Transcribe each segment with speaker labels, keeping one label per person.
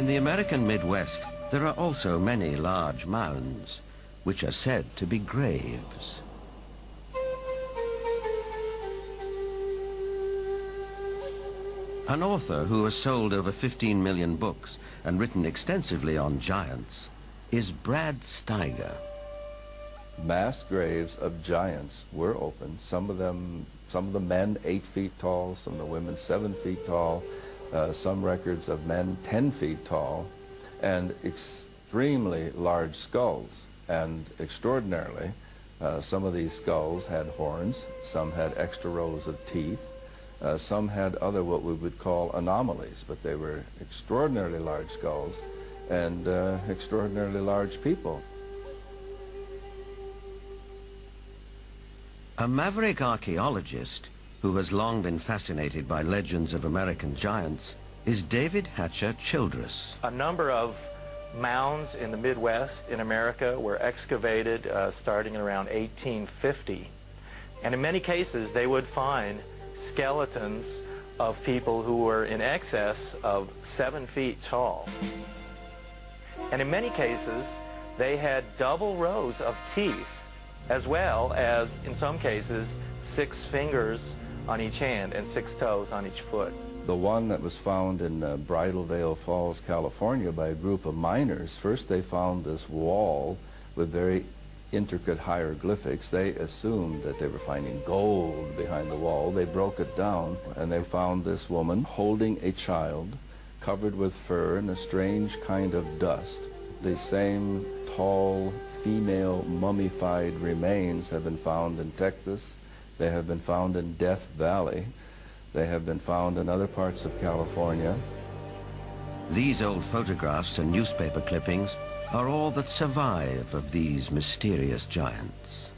Speaker 1: In the American Midwest, there are also many large mounds, which are said to be graves. An author who has sold over 15 million books and written extensively on giants is Brad Steiger.
Speaker 2: Mass graves of giants were opened. Some of the men 8 feet tall, some of the women 7 feet tall, some records of men 10 feet tall, and extremely large skulls. And extraordinarily, some of these skulls had horns, some had extra rows of teeth, some had other what we would call anomalies, but they were extraordinarily large skulls and extraordinarily large people.
Speaker 1: A maverick archaeologist who has long been fascinated by legends of American giants is David Hatcher Childress.
Speaker 3: A number of mounds in the Midwest in America were excavated starting in around 1850. And in many cases, they would find skeletons of people who were in excess of 7 feet tall. And in many cases, they had double rows of teeth, as well as, in some cases, 6 fingers on each hand and 6 toes on each foot.
Speaker 2: The one that was found in Bridal Veil Falls, California by a group of miners, first they found this wall with very intricate hieroglyphics. They assumed that they were finding gold behind the wall. They broke it down and they found this woman holding a child covered with fur and a strange kind of dust. The same tall female mummified remains have been found in Texas. They have been found in Death Valley. They have been found in other parts of California.
Speaker 1: These old photographs and newspaper clippings are all that survive of these mysterious giants.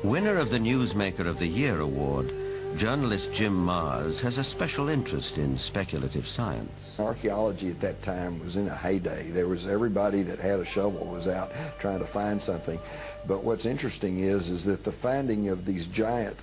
Speaker 1: Winner of the Newsmaker of the Year award, journalist Jim Mars has a special interest in speculative science.
Speaker 4: Archaeology at that time was in a heyday. There was everybody that had a shovel was out trying to find something. But what's interesting is that the finding of these giant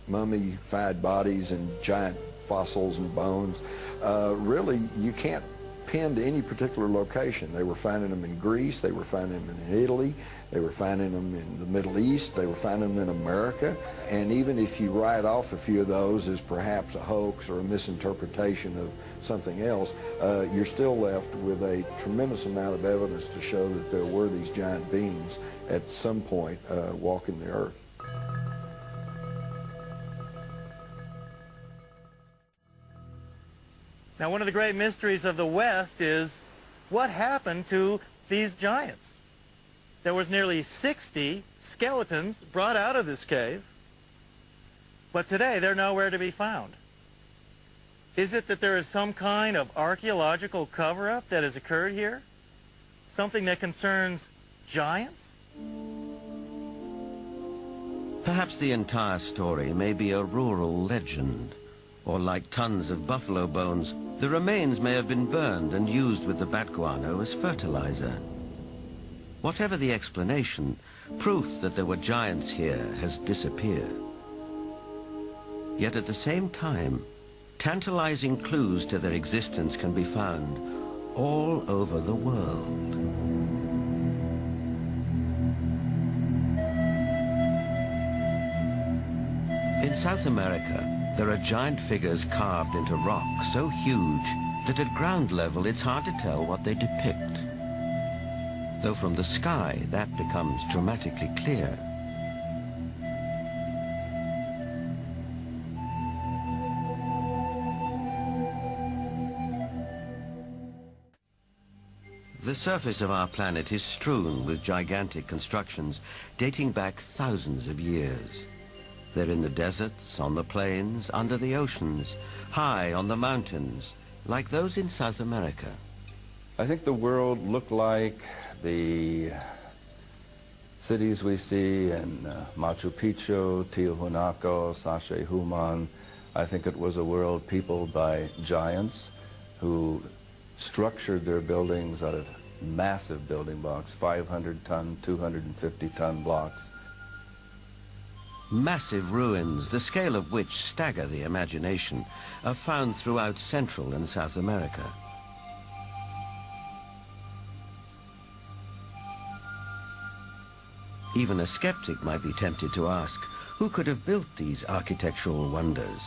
Speaker 4: mummified bodies and giant fossils and bones, really you can't pin to any particular location. They were finding them in Greece, they were finding them in Italy, they were finding them in the Middle East, they were finding them in America. And even if you write off a few of those as perhaps a hoax or a misinterpretation of something else, you're still left with a tremendous amount of evidence to show that there were these giant beings at some point walking the earth.
Speaker 3: Now, one of the great mysteries of the West is what happened to these giants. There was nearly 60 skeletons brought out of this cave, but today they're nowhere to be found. Is it that there is some kind of archaeological cover-up that has occurred here? Something that concerns giants?
Speaker 1: Perhaps the entire story may be a rural legend, or like tons of buffalo bones, the remains may have been burned and used with the bat guano as fertilizer. Whatever the explanation, proof that there were giants here has disappeared. Yet at the same time, tantalizing clues to their existence can be found all over the world. In South America, there are giant figures carved into rock so huge that at ground level it's hard to tell what they depict. Though from the sky that becomes dramatically clear. The surface of our planet is strewn with gigantic constructions dating back thousands of years. They're in the deserts, on the plains, under the oceans, high on the mountains, like those in South America.
Speaker 2: I think the world looked like the cities we see in Machu Picchu, Tiahuanaco, Sacsayhuaman. I think it was a world peopled by giants who structured their buildings out of massive building blocks, 500-ton, 250-ton blocks.
Speaker 1: Massive ruins, the scale of which stagger the imagination, are found throughout Central and South America. Even a skeptic might be tempted to ask, who could have built these architectural wonders,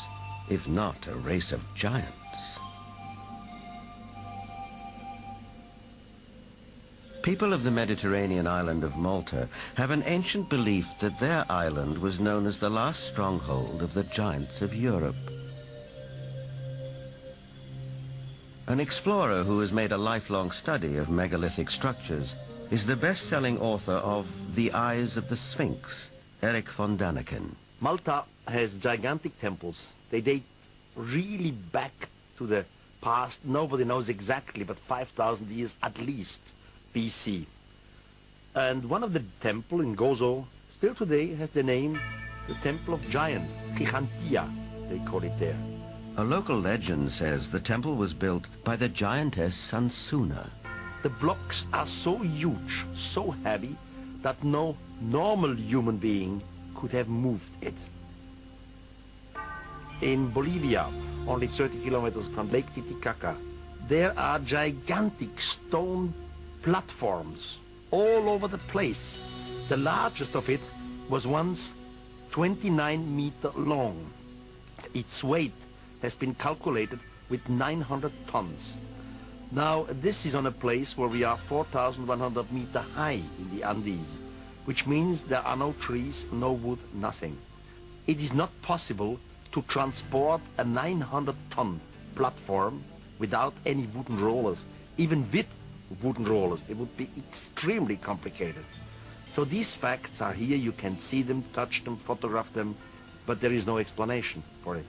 Speaker 1: if not a race of giants? People of the Mediterranean island of Malta have an ancient belief that their island was known as the last stronghold of the giants of Europe. An explorer who has made a lifelong study of megalithic structures is the best-selling author of The Eyes of the Sphinx, Eric von Daniken.
Speaker 5: Malta has gigantic temples. They date really back to the past. Nobody knows exactly, but 5,000 years at least. BC. And one of the temple in Gozo still today has the name the Temple of Giant, Gigantia, they call it there.
Speaker 1: A local legend says the temple was built by the giantess Sansuna.
Speaker 5: The blocks are so huge, so heavy, that no normal human being could have moved it. In Bolivia, only 30 kilometers from Lake Titicaca, there are gigantic stone platforms all over the place. The largest of it was once 29 meters long. Its weight has been calculated with 900 tons. Now, this is on a place where we are 4,100 meters high in the Andes, which means there are no trees, no wood, nothing. It is not possible to transport a 900-ton platform without any wooden rollers. Even with wooden rollers, it would be extremely complicated. So these facts are here. You can see them, touch them, photograph them, but there is no explanation for it.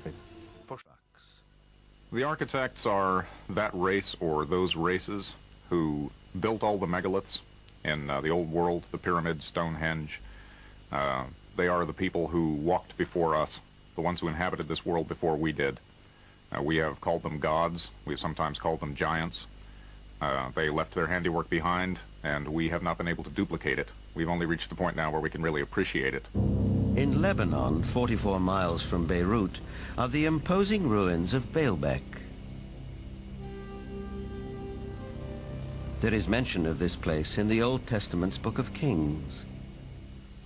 Speaker 6: The architects are that race or those races who built all the megaliths in the old world, the pyramids, Stonehenge. They are the people who walked before us, the ones who inhabited this world before we did. We have called them gods. We have sometimes called them giants. They left their handiwork behind, and we have not been able to duplicate it. We've only reached the point now where we can really appreciate it.
Speaker 1: In Lebanon, 44 miles from Beirut, are the imposing ruins of Baalbek. There is mention of this place in the Old Testament's Book of Kings.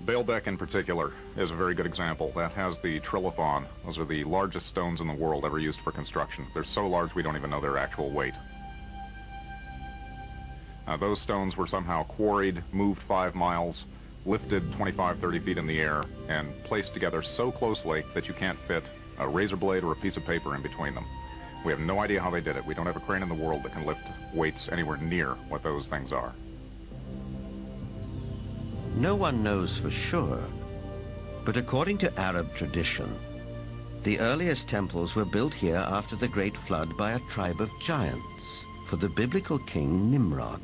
Speaker 6: Baalbek in particular is a very good example. That has the trilithon. Those are the largest stones in the world ever used for construction. They're so large we don't even know their actual weight. Those stones were somehow quarried, moved 5 miles, lifted 25, 30 feet in the air, and placed together so closely that you can't fit a razor blade or a piece of paper in between them. We have no idea how they did it. We don't have a crane in the world that can lift weights anywhere near what those things are.
Speaker 1: No one knows for sure, but according to Arab tradition, the earliest temples were built here after the Great Flood by a tribe of giants for the biblical king Nimrod.